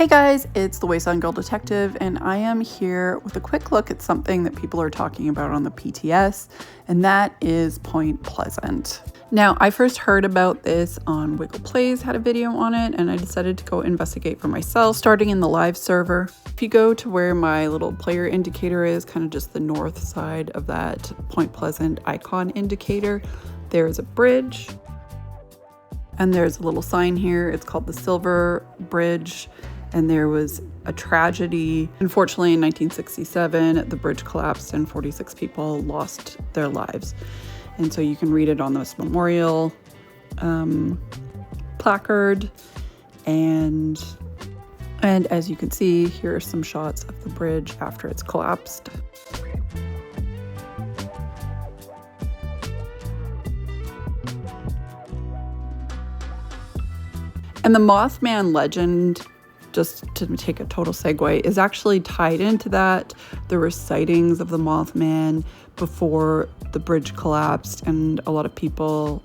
Hey guys, it's the Wasteland Girl Detective, and I am here with a quick look at something that people are talking about on the PTS, and that is Point Pleasant. Now, I first heard about this on Wiggle Plays, had a video on it, and I decided to go investigate for myself, starting in the live server. If you go to where my little player indicator is, kind of just the north side of that Point Pleasant icon indicator, there is a bridge, and there's a little sign here. It's called the Silver Bridge. And there was a tragedy. Unfortunately, in 1967, the bridge collapsed and 46 people lost their lives. And so you can read it on this memorial placard. And as you can see, here are some shots of the bridge after it's collapsed. And the Mothman legend, just to take a total segue, is actually tied into that. There were sightings of the Mothman before the bridge collapsed, and a lot of people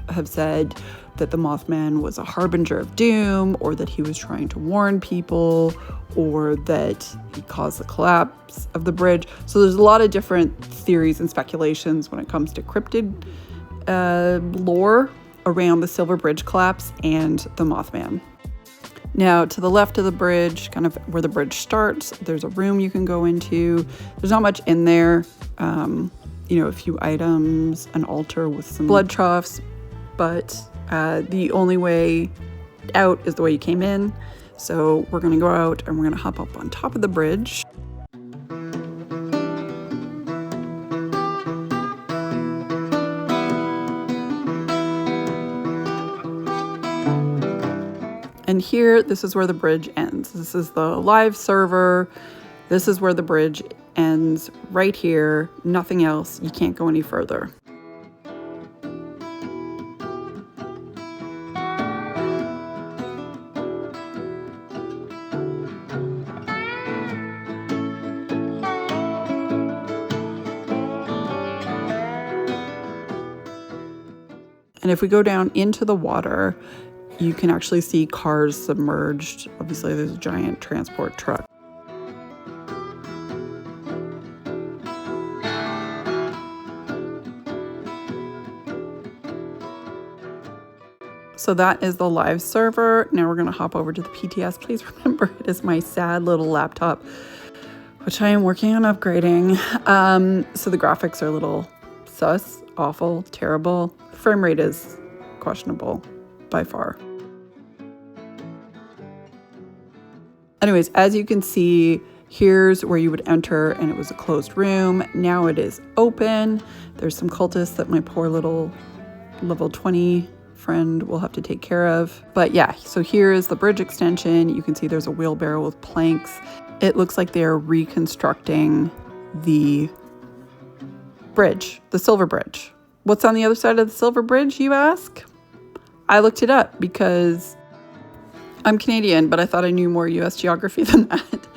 have said that the Mothman was a harbinger of doom, or that he was trying to warn people, or that he caused the collapse of the bridge. So there's a lot of different theories and speculations when it comes to cryptid lore around the Silver Bridge collapse and the Mothman. Now, to the left of the bridge, kind of where the bridge starts, there's a room you can go into. There's not much in there. A few items, an altar with some blood troughs, but the only way out is the way you came in. So we're gonna go out and we're gonna hop up on top of the bridge. And here, this is where the bridge ends. This is the live server. This is where the bridge ends, right here, nothing else. You can't go any further. And if we go down into the water, you can actually see cars submerged. Obviously, there's a giant transport truck. So that is the live server. Now we're gonna hop over to the PTS. Please remember, it is my sad little laptop, which I am working on upgrading. So the graphics are a little sus, awful, terrible. Frame rate is questionable by far. Anyways, as you can see, here's where you would enter, and it was a closed room. Now it is open. There's some cultists that my poor little level 20 friend will have to take care of. But yeah, so here is the bridge extension. You can see there's a wheelbarrow with planks. It looks like they're reconstructing the bridge, the Silver Bridge. What's on the other side of the Silver Bridge, you ask? I looked it up because I'm Canadian, but I thought I knew more US geography than that.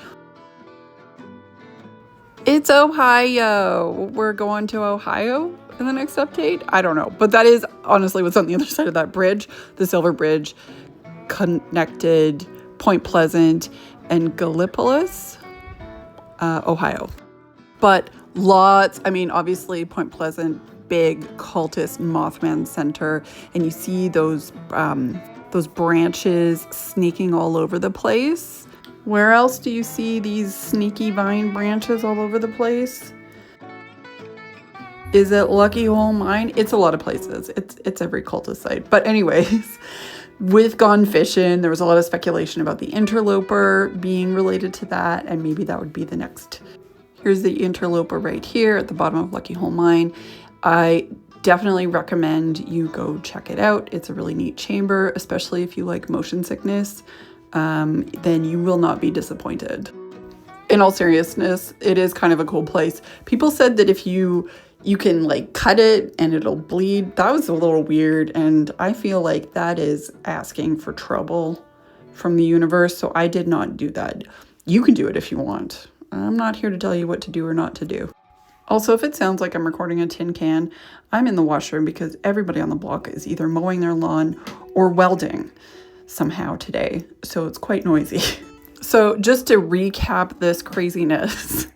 It's Ohio. We're going to Ohio in the next update? I don't know. But that is honestly what's on the other side of that bridge. The Silver Bridge connected Point Pleasant and Gallipolis, Ohio. But obviously Point Pleasant, big cultist Mothman center, and you see those branches snaking all over the place. Where else do you see these sneaky vine branches all over the place? Is it Lucky Hole Mine? It's a lot of places. It's every cultist site. But anyways, with Gone Fishing, there was a lot of speculation about the interloper being related to that, and maybe that would be the next. Here's the interloper right here at the bottom of Lucky Hole Mine. I definitely recommend you go check it out. It's a really neat chamber, especially if you like motion sickness. Then you will not be disappointed. In all seriousness, it is kind of a cool place. People said that if you can like cut it and it'll bleed. That was a little weird, and I feel like that is asking for trouble from the universe, so I did not do that. You can do it if you want. I'm not here to tell you what to do or not to do. Also, if it sounds like I'm recording a tin can, I'm in the washroom because everybody on the block is either mowing their lawn or welding. somehow today, so it's quite noisy. So just to recap this craziness,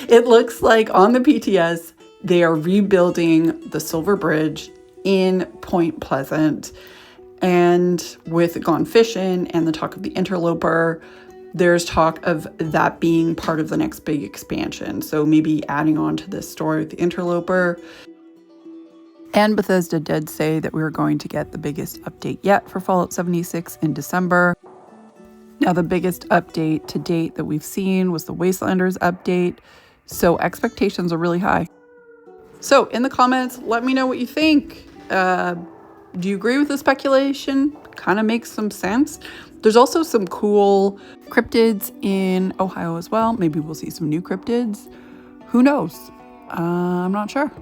it looks like on the PTS, they are rebuilding the Silver Bridge in Point Pleasant. And with Gone Fishing and the talk of the Interloper, there's talk of that being part of the next big expansion. So maybe adding on to this story with the Interloper. And Bethesda did say that we were going to get the biggest update yet for Fallout 76 in December. Now, the biggest update to date that we've seen was the Wastelanders update, so expectations are really high. So in the comments, let me know what you think. Do you agree with the speculation? Kind of makes some sense. There's also some cool cryptids in Ohio as well. Maybe we'll see some new cryptids. Who knows? I'm not sure.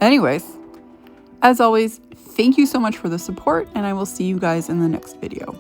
Anyways, as always, thank you so much for the support, and I will see you guys in the next video.